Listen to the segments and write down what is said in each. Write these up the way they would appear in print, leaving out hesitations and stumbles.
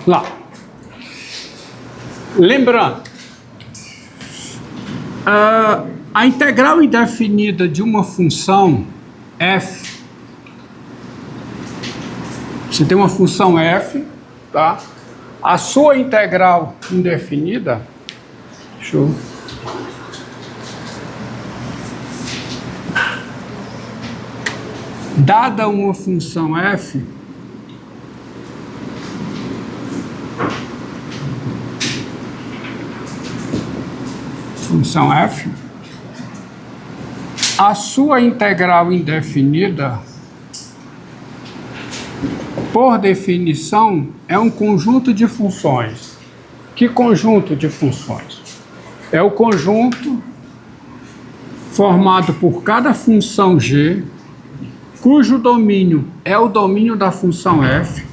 Lá. Lembrando, a integral indefinida de uma função f, você tem uma função f, tá? A sua integral indefinida, deixa eu... Dada uma função f, a sua integral indefinida, por definição, é um conjunto de funções. Que conjunto de funções? É o conjunto formado por cada função g, cujo domínio é o domínio da função f,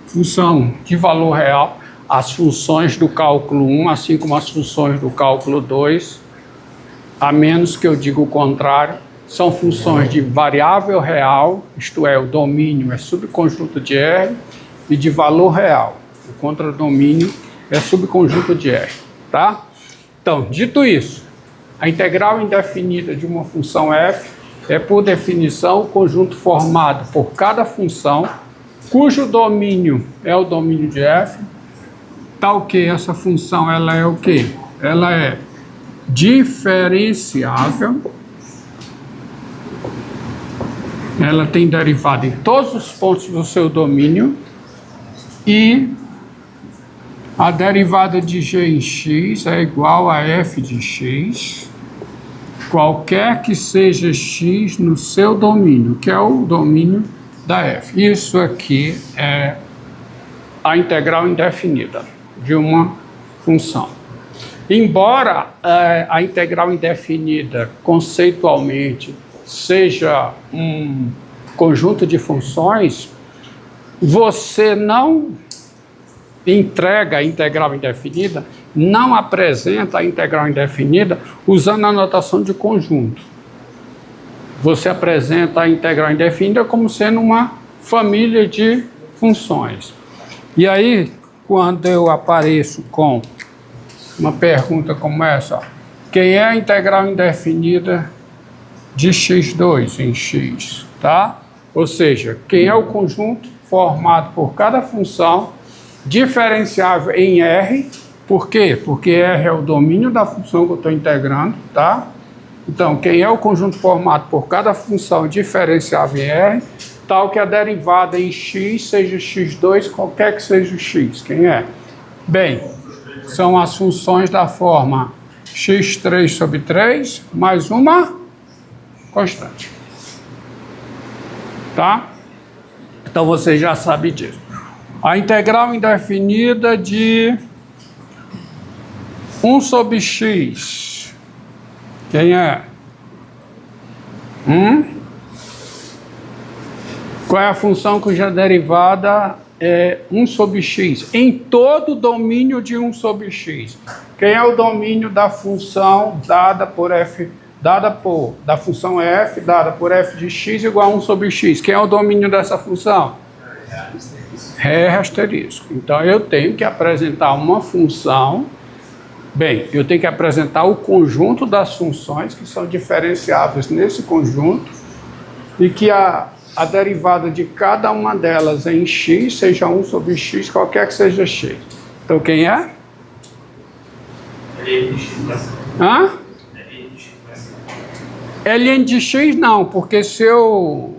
função de valor real, as funções do cálculo 1, assim como as funções do cálculo 2, a menos que eu diga o contrário, são funções de variável real, isto é, o domínio é subconjunto de R, e de valor real, o contradomínio é subconjunto de R, tá? Então, dito isso, a integral indefinida de uma função f é, por definição, o conjunto formado por cada função, cujo domínio é o domínio de f, tal que essa função ela é o quê? Ela é diferenciável, ela tem derivada em todos os pontos do seu domínio e a derivada de g em x é igual a f de x, qualquer que seja x no seu domínio, que é o domínio da f. Isso aqui é a integral indefinida de uma função. Embora a integral indefinida conceitualmente seja um conjunto de funções, você não entrega a integral indefinida, não apresenta a integral indefinida usando a notação de conjunto. Você apresenta a integral indefinida como sendo uma família de funções. E aí, quando eu apareço com uma pergunta como essa, ó, quem é a integral indefinida de x2 em x, tá? Ou seja, quem é o conjunto formado por cada função diferenciável em R. Por quê? Porque R é o domínio da função que eu estou integrando, tá? Então, quem é o conjunto formado por cada função diferenciável em R, tal que a derivada em x seja x2, qualquer que seja o x. Quem é? Bem, são as funções da forma x3 sobre 3 mais uma constante. Tá? Então, você já sabe disso. A integral indefinida de 1 sobre x. Quem é? Qual é a função cuja derivada é 1 sobre x? Em todo o domínio de 1 sobre x. Quem é o domínio da função dada por f, da função f, dada por f de x igual a 1 sobre x? Quem é o domínio dessa função? R asterisco. Então, eu tenho que apresentar uma função. Bem, eu tenho que apresentar o conjunto das funções que são diferenciáveis nesse conjunto e que a derivada de cada uma delas em x seja 1 sobre x, qualquer que seja x. Então, quem é? Hã? Ln de x não, porque se eu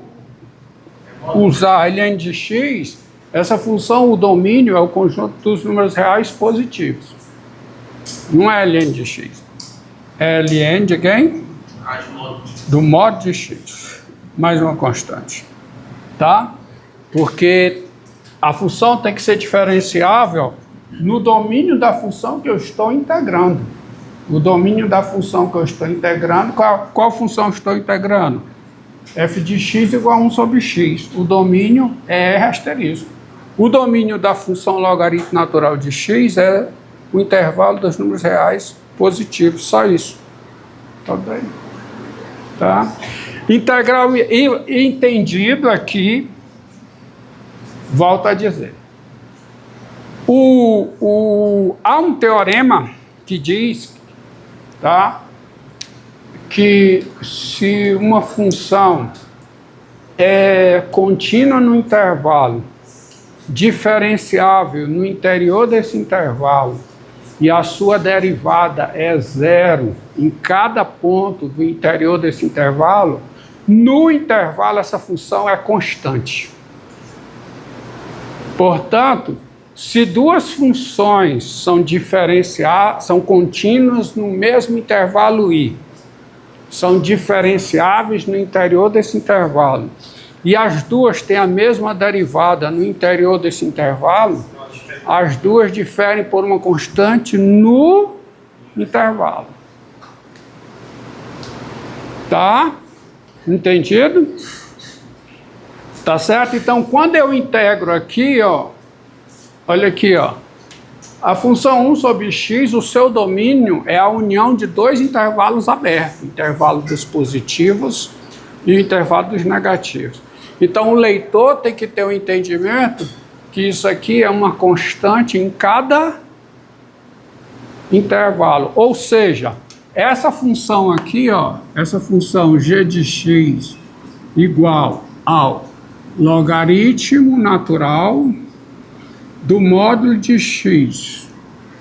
usar ln de x, essa função, o domínio, é o conjunto dos números reais positivos. Não é ln de x. É ln de quem? Do modo de x. Mais uma constante. Tá? Porque a função tem que ser diferenciável no domínio da função que eu estou integrando. O domínio da função que eu estou integrando, qual função eu estou integrando? F de x igual a 1 sobre x. O domínio é R asterisco. O domínio da função logaritmo natural de x é o intervalo dos números reais positivos, só isso. Tá bem? Tá? Integral entendido aqui, volto a dizer. Há um teorema que diz, tá, que se uma função é contínua no intervalo, diferenciável no interior desse intervalo, e a sua derivada é zero em cada ponto do interior desse intervalo, no intervalo essa função é constante. Portanto, se duas funções são contínuas no mesmo intervalo i, são diferenciáveis no interior desse intervalo, e as duas têm a mesma derivada no interior desse intervalo, as duas diferem por uma constante no intervalo. Tá? Entendido? Tá certo? Então, quando eu integro aqui, ó, olha aqui, ó, a função 1 sobre x, o seu domínio é a união de dois intervalos abertos, o intervalo dos positivos e o intervalo dos negativos. Então, o leitor tem que ter um entendimento que isso aqui é uma constante em cada intervalo. Ou seja, essa função aqui, ó, essa função g de x igual ao logaritmo natural do módulo de x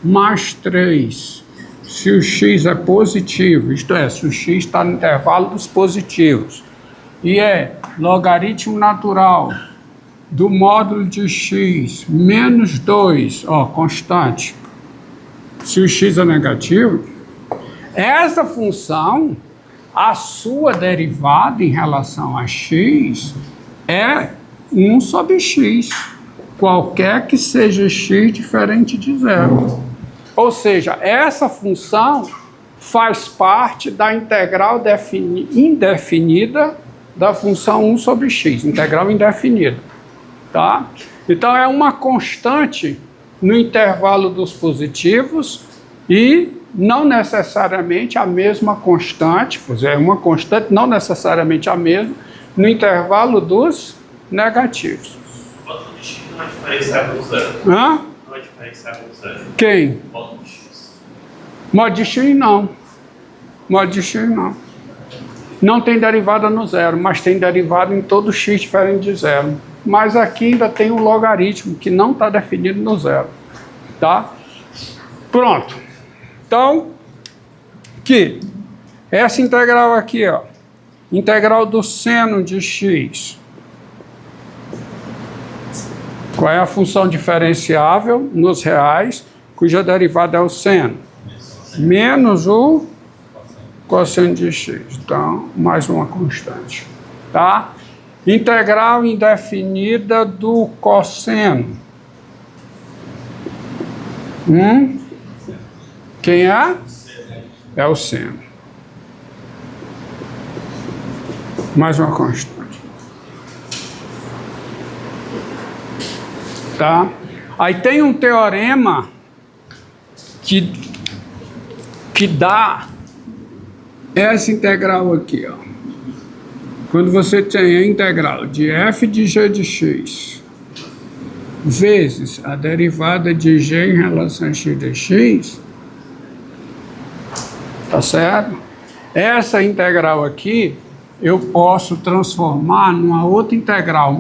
mais 3, se o x é positivo, isto é, se o x está no intervalo dos positivos, e é logaritmo natural do módulo de x menos 2, ó, constante, se o x é negativo, essa função, a sua derivada em relação a x é 1 sobre x, qualquer que seja x diferente de zero. Ou seja, essa função faz parte da integral indefinida da função 1 sobre x, integral indefinida. Tá? Então, é uma constante no intervalo dos positivos e não necessariamente a mesma constante, pois é uma constante, não necessariamente a mesma, no intervalo dos negativos. O módulo de x não vai diferenciar com zero. Hã? Não vai diferenciar com zero. Quem? O módulo de x. Módulo de x não. Módulo de x não. Não tem derivada no zero, mas tem derivada em todo x diferente de zero. Mas aqui ainda tem um logaritmo que não está definido no zero. Tá? Pronto. Então, que essa integral aqui, ó, integral do seno de x. Qual é a função diferenciável nos reais, cuja derivada é o seno? Menos o cosseno de x. Então, mais uma constante. Tá? Integral indefinida do cosseno. Quem é? É o seno. Mais uma constante. Tá? Aí tem um teorema que dá essa integral aqui, ó. Quando você tem a integral de f de g de x vezes a derivada de g em relação a x de x, tá certo? Essa integral aqui eu posso transformar numa outra integral,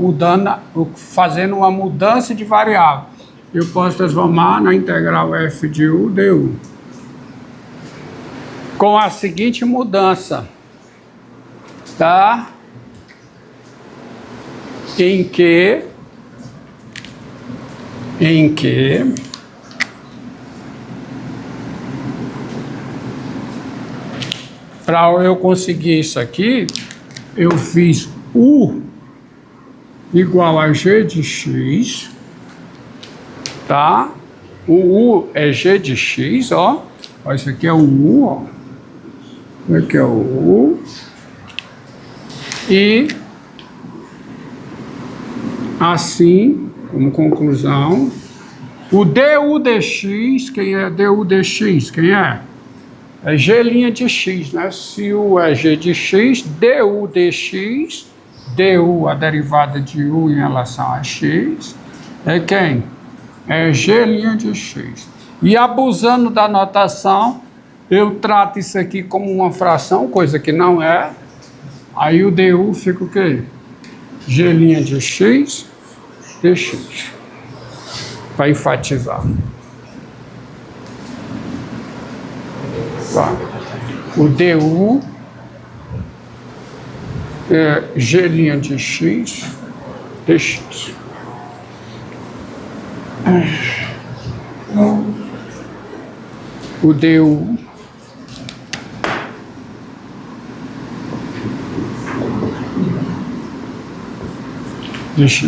fazendo uma mudança de variável. Eu posso transformar na integral f de u du. Com a seguinte mudança, tá? Em que para eu conseguir isso aqui, eu fiz u igual a g de x, tá? O u é g de x, ó. Ó, isso aqui é o u, ó. Isso aqui é o u. E assim, como conclusão, o du dx, quem é du dx? Quem é? É g' de x, né? Se u é g de x, du dx, du, a derivada de u em relação a x, é quem? é g' de x. E abusando da notação, eu trato isso aqui como uma fração, coisa que não é. Aí o du fica o quê? G' de x dx. Para enfatizar. Tá. O du é g' de x dx. O du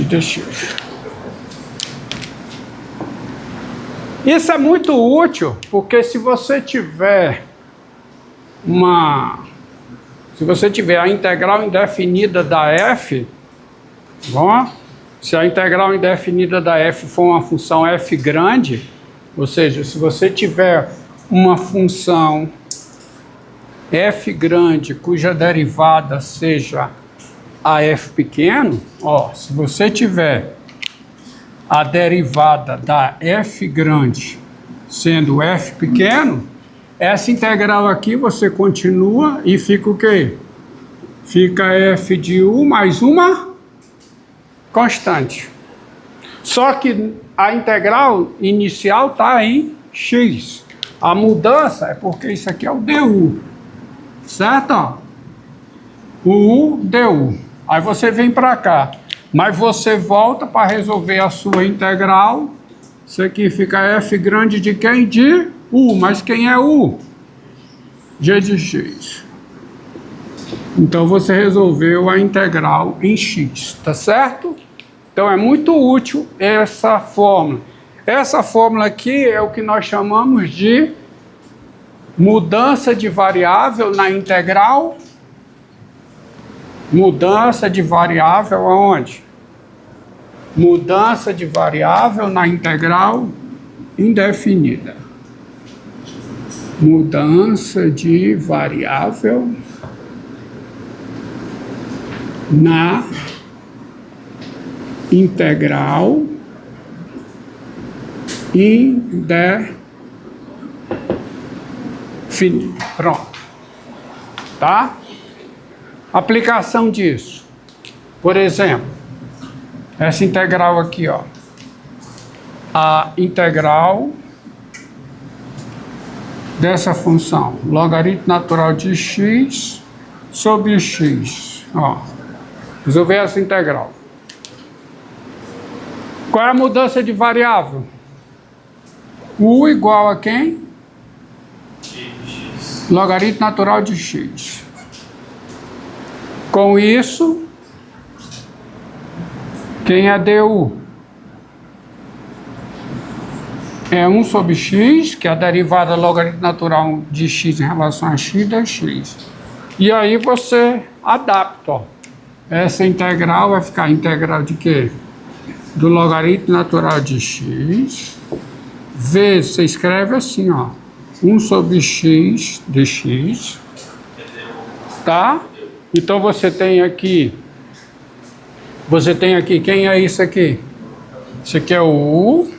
dx. Isso é muito útil, porque se você tiver a integral indefinida da f, bom, se a integral indefinida da f for uma função f grande, ou seja, se você tiver uma função f grande cuja derivada seja a f pequeno, ó, se você tiver a derivada da f grande sendo f pequeno, essa integral aqui você continua e fica o quê? Fica f de u mais uma constante. Só que a integral inicial está em x. A mudança é porque isso aqui é o du. Certo? O du. Aí você vem para cá. Mas você volta para resolver a sua integral. Isso aqui fica f grande de quem? De u. Mas quem é u? G de x. Então você resolveu a integral em x. Tá certo? Então é muito útil essa fórmula. Essa fórmula aqui é o que nós chamamos de mudança de variável na integral. Mudança de variável aonde? Mudança de variável na integral indefinida. Mudança de variável na integral indefinida. Pronto. Tá? Aplicação disso. Por exemplo, essa integral aqui, ó. A integral dessa função, logaritmo natural de x sobre x. Ó. Resolver essa integral. Qual é a mudança de variável? U igual a quem? Logaritmo natural de x. Com isso, quem é du? É 1 sobre x, que é a derivada logaritmo natural de x em relação a x dx. E aí você adapta, ó. Essa integral vai ficar integral de quê? Do logaritmo natural de x, vezes, você escreve assim, ó, 1 sobre x dx, tá? Então você tem aqui, quem é isso aqui? Isso aqui é o u,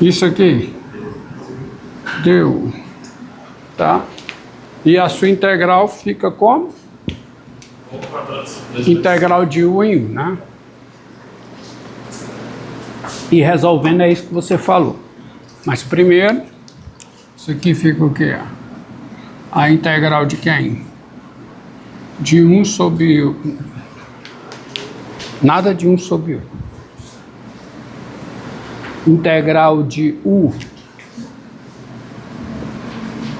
isso aqui, du, tá? E a sua integral fica como? Integral de u em 1, né? E resolvendo é isso que você falou. Mas primeiro, isso aqui fica o quê? A integral de quem? De 1 sobre u. Nada de 1 sobre u. Integral de u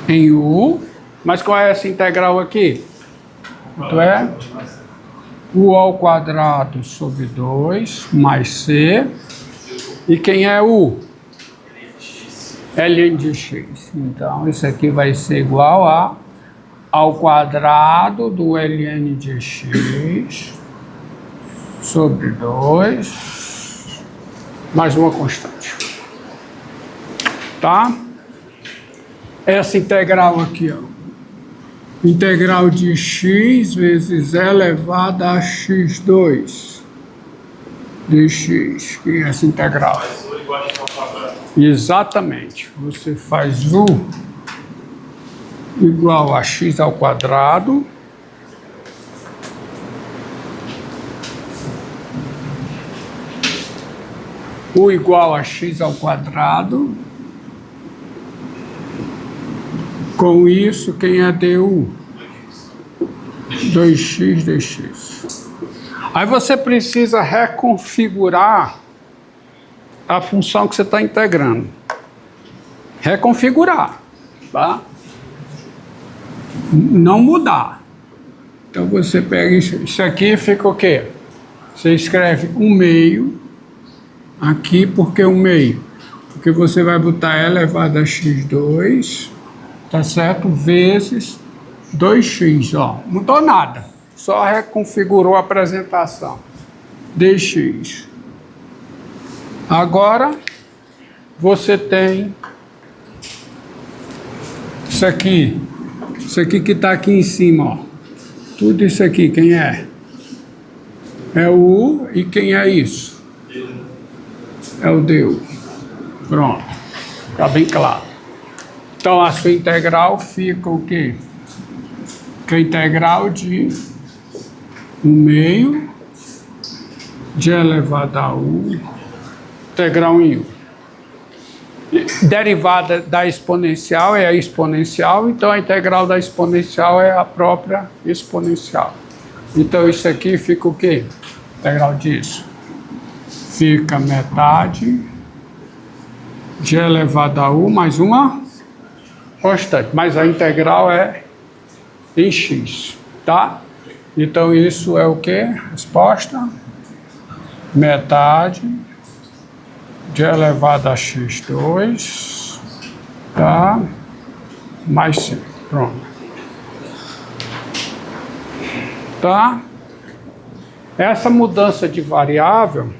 em u. Mas qual é essa integral aqui? Então é u ao quadrado sobre 2 mais c. E quem é u? Ln de x. Então, isso aqui vai ser igual ao quadrado do ln de x sobre 2 mais uma constante. Tá? Essa integral aqui, ó. Integral de x vezes elevado a x2 dx, que é essa integral. Mais U igual a x ao quadrado. Exatamente. Você faz u igual a x ao quadrado u igual a x ao quadrado. Com isso, quem é du? 2x dx. Aí você precisa reconfigurar a função que você está integrando. Reconfigurar, tá? Não mudar. Então você pega isso aqui e fica o quê? Você escreve 1/2 aqui, porque 1/2? Porque você vai botar e elevado a x2, tá certo? Vezes 2x, ó. Não mudou nada. Só reconfigurou a apresentação. dx. Agora, você tem isso aqui que está aqui em cima, ó. Tudo isso aqui, quem é? É o U, e quem é isso? É o du. Pronto. Está bem claro. Então, a sua integral fica o quê? Que a integral de 1/2 de elevado a U, integral em U. Derivada da exponencial é a exponencial, então a integral da exponencial é a própria exponencial. Então isso aqui fica o quê? Integral disso. Fica metade de elevado a U mais uma constante, mas a integral é em x, tá? Então isso é o quê? Resposta: metade de elevado a x2, tá? Mais 5, pronto. Tá? Essa mudança de variável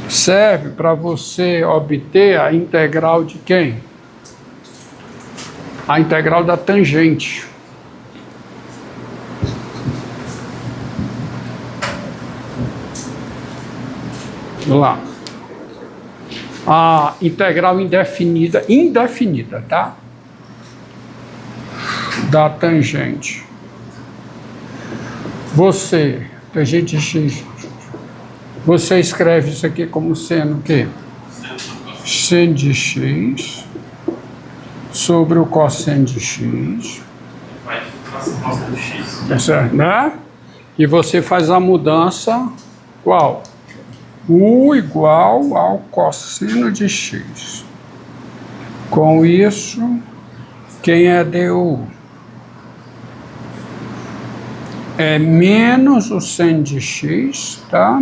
serve para você obter a integral de quem? A integral da tangente. Vamos lá. A integral indefinida, tá? Da tangente. Tangente x, você escreve isso aqui como sendo o quê? Seno de x sobre o cosseno de x. Vai fazer do x. Tá certo, né? E você faz a mudança, qual? U igual ao cosseno de x. Com isso, quem é du? É menos o seno de x, tá?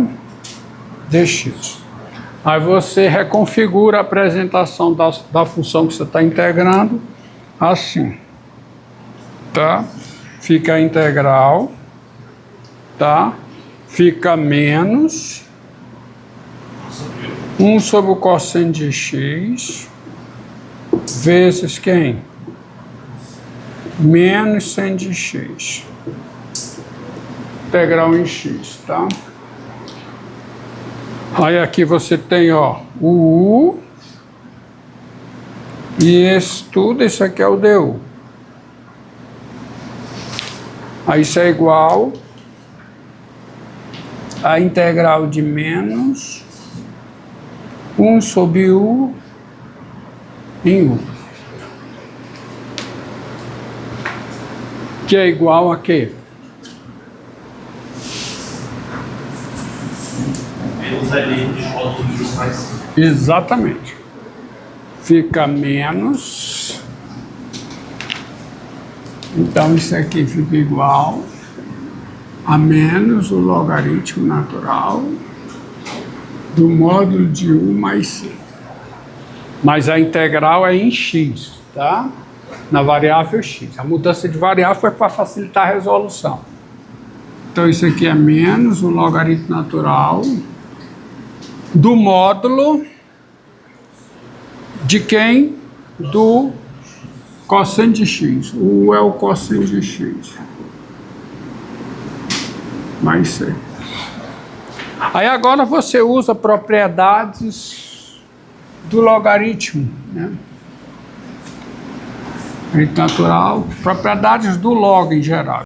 Dx. Aí você reconfigura a apresentação da função que você está integrando assim, tá? Fica a integral, tá? Fica menos 1 sobre o cosseno de x vezes quem? Menos seno de x. Integral em x, tá? Aí aqui você tem, ó, o U e tudo isso aqui é o du. Aí isso é igual a integral de menos 1 sobre U em U. Que é igual a quê? Menos ali de volta do x mais 5. Exatamente. Fica menos. Então isso aqui fica igual a menos o logaritmo natural do módulo de U mais 5. Mas a integral é em x, tá? Na variável x. A mudança de variável foi para facilitar a resolução. Então isso aqui é menos o logaritmo natural do módulo de quem? Do Cosseno de x. U é o cosseno de x. Mais C. Aí agora você usa propriedades do logaritmo, né? Natural, propriedades do log em geral.